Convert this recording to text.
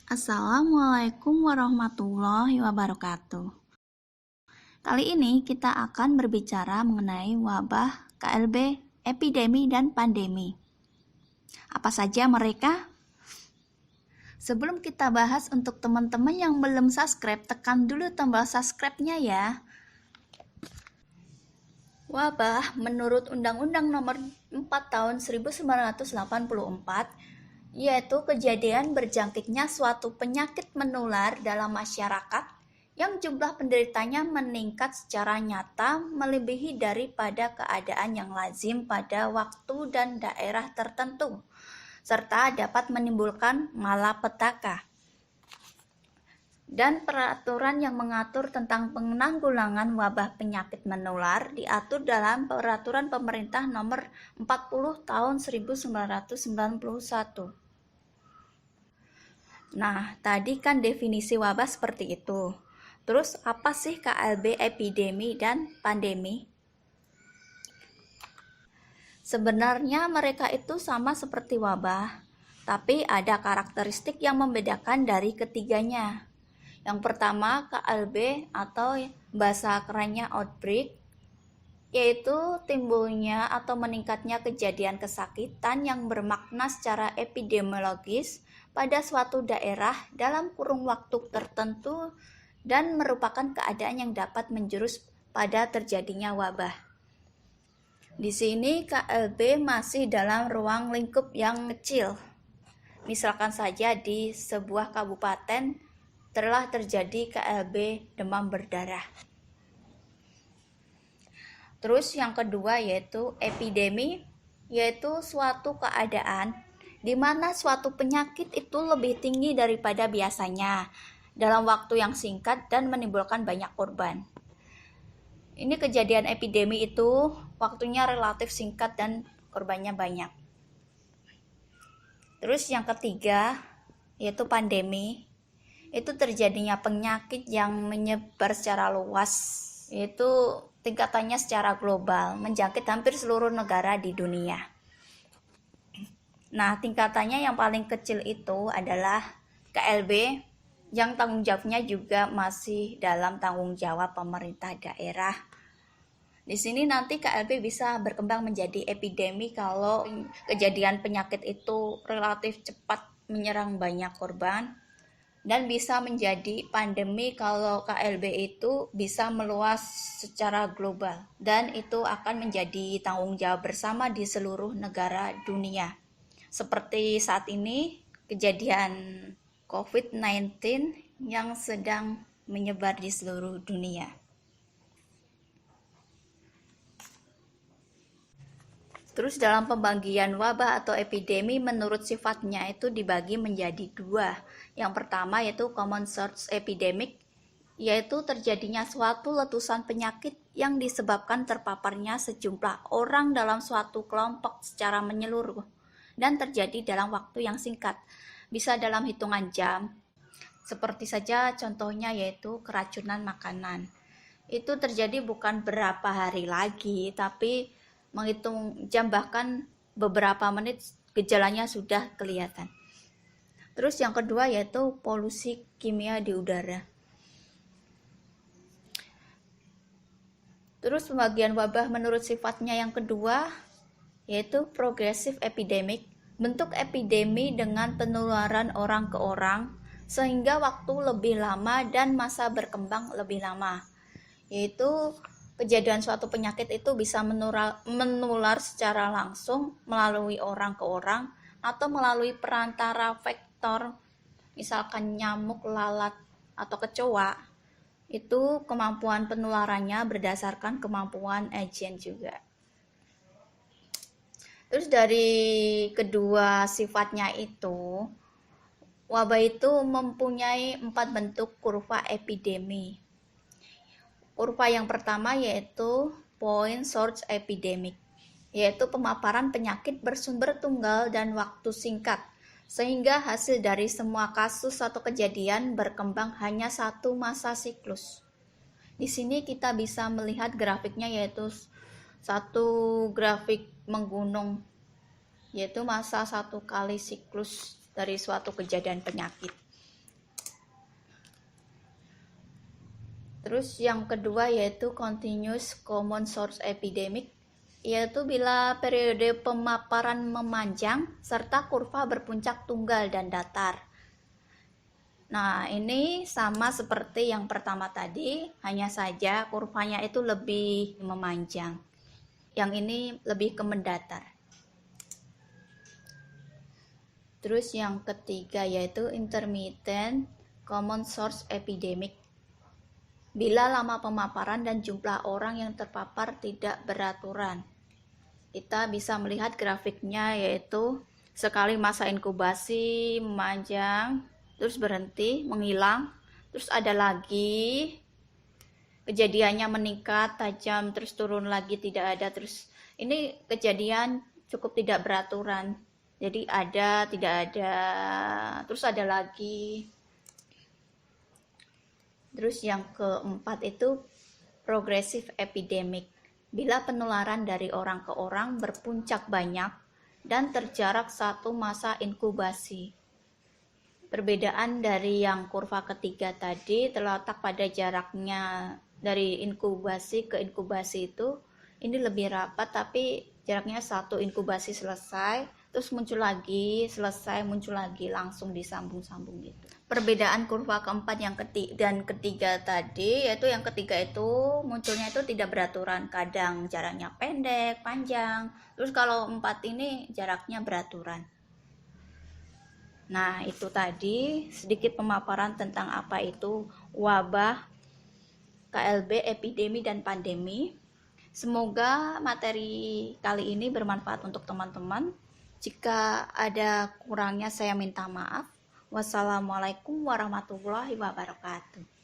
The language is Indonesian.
Assalamualaikum warahmatullahi wabarakatuh. Kali ini kita akan berbicara mengenai wabah, KLB, epidemi, dan pandemi. Apa saja mereka? Sebelum kita bahas, untuk teman-teman yang belum subscribe, tekan dulu tombol subscribe-nya ya. Wabah menurut Undang-Undang Nomor 4 Tahun 1984 yaitu kejadian berjangkitnya suatu penyakit menular dalam masyarakat yang jumlah penderitanya meningkat secara nyata melebihi daripada keadaan yang lazim pada waktu dan daerah tertentu, serta dapat menimbulkan malapetaka. Dan peraturan yang mengatur tentang penanggulangan wabah penyakit menular diatur dalam Peraturan Pemerintah Nomor 40 Tahun 1991. Nah, tadi kan definisi wabah seperti itu. Terus apa sih KLB, epidemi, dan pandemi? Sebenarnya mereka itu sama seperti wabah, tapi ada karakteristik yang membedakan dari ketiganya. Yang pertama, KLB atau bahasa kerennya outbreak, yaitu timbulnya atau meningkatnya kejadian kesakitan yang bermakna secara epidemiologis pada suatu daerah dalam kurun waktu tertentu dan merupakan keadaan yang dapat menjurus pada terjadinya wabah. Di sini KLB masih dalam ruang lingkup yang kecil. Misalkan saja di sebuah kabupaten telah terjadi KLB demam berdarah. Terus yang kedua yaitu epidemi, yaitu suatu keadaan di mana suatu penyakit itu lebih tinggi daripada biasanya dalam waktu yang singkat dan menimbulkan banyak korban. Ini kejadian epidemi itu waktunya relatif singkat dan korbannya banyak. Terus yang ketiga yaitu pandemi. Itu terjadinya penyakit yang menyebar secara luas, yaitu tingkatannya secara global, menjangkit hampir seluruh negara di dunia. Nah, tingkatannya yang paling kecil itu adalah KLB, yang tanggung jawabnya juga masih dalam tanggung jawab pemerintah daerah. Di sini nanti KLB bisa berkembang menjadi epidemi kalau kejadian penyakit itu relatif cepat menyerang banyak korban. Dan bisa menjadi pandemi kalau KLB itu bisa meluas secara global. Dan itu akan menjadi tanggung jawab bersama di seluruh negara dunia. Seperti saat ini, kejadian COVID-19 yang sedang menyebar di seluruh dunia. Terus dalam pembagian wabah atau epidemi menurut sifatnya itu dibagi menjadi dua. Yang pertama yaitu common source epidemic, yaitu terjadinya suatu letusan penyakit yang disebabkan terpaparnya sejumlah orang dalam suatu kelompok secara menyeluruh dan terjadi dalam waktu yang singkat, bisa dalam hitungan jam. Seperti saja contohnya yaitu keracunan makanan. Itu terjadi bukan berapa hari lagi, tapi menghitung jam, bahkan beberapa menit gejalanya sudah kelihatan. Terus yang kedua yaitu polusi kimia di udara. Terus pembagian wabah menurut sifatnya yang kedua yaitu progressive epidemic, bentuk epidemi dengan penularan orang ke orang sehingga waktu lebih lama dan masa berkembang lebih lama, yaitu kejadian suatu penyakit itu bisa menular secara langsung melalui orang ke orang atau melalui perantara vektor, misalkan nyamuk, lalat, atau kecoa. Itu kemampuan penularannya berdasarkan kemampuan agen juga. Terus dari kedua sifatnya itu, wabah itu mempunyai 4 bentuk kurva epidemi. Kurva yang pertama yaitu point source epidemic, yaitu pemaparan penyakit bersumber tunggal dan waktu singkat, sehingga hasil dari semua kasus atau kejadian berkembang hanya satu masa siklus. Di sini kita bisa melihat grafiknya yaitu satu grafik menggunung, yaitu masa satu kali siklus dari suatu kejadian penyakit. Terus yang kedua yaitu continuous common source epidemic, yaitu bila periode pemaparan memanjang serta kurva berpuncak tunggal dan datar. Nah, ini sama seperti yang pertama tadi, hanya saja kurvanya itu lebih memanjang. Yang ini lebih ke mendatar. Terus yang ketiga yaitu intermittent common source epidemic. Bila lama pemaparan dan jumlah orang yang terpapar tidak beraturan. Kita bisa melihat grafiknya yaitu sekali masa inkubasi memanjang, terus berhenti, menghilang, terus ada lagi, kejadiannya meningkat tajam, terus turun lagi, tidak ada, terus ini kejadian cukup tidak beraturan. Jadi ada, tidak ada, terus ada lagi. Terus yang keempat itu progressive epidemic. Bila penularan dari orang ke orang berpuncak banyak dan terjarak satu masa inkubasi. Perbedaan dari yang kurva ketiga tadi terletak pada jaraknya dari inkubasi ke inkubasi itu. Ini lebih rapat tapi jaraknya satu inkubasi selesai, terus muncul lagi, selesai, muncul lagi, langsung disambung-sambung gitu. Perbedaan kurva keempat yang ketiga tadi, yaitu yang ketiga itu munculnya itu tidak beraturan, kadang jaraknya pendek, panjang, terus kalau empat ini jaraknya beraturan. Nah, itu tadi sedikit pemaparan tentang apa itu wabah, KLB, epidemi, dan pandemi. Semoga materi kali ini bermanfaat untuk teman-teman. Jika ada kurangnya saya minta maaf. Wassalamualaikum warahmatullahi wabarakatuh.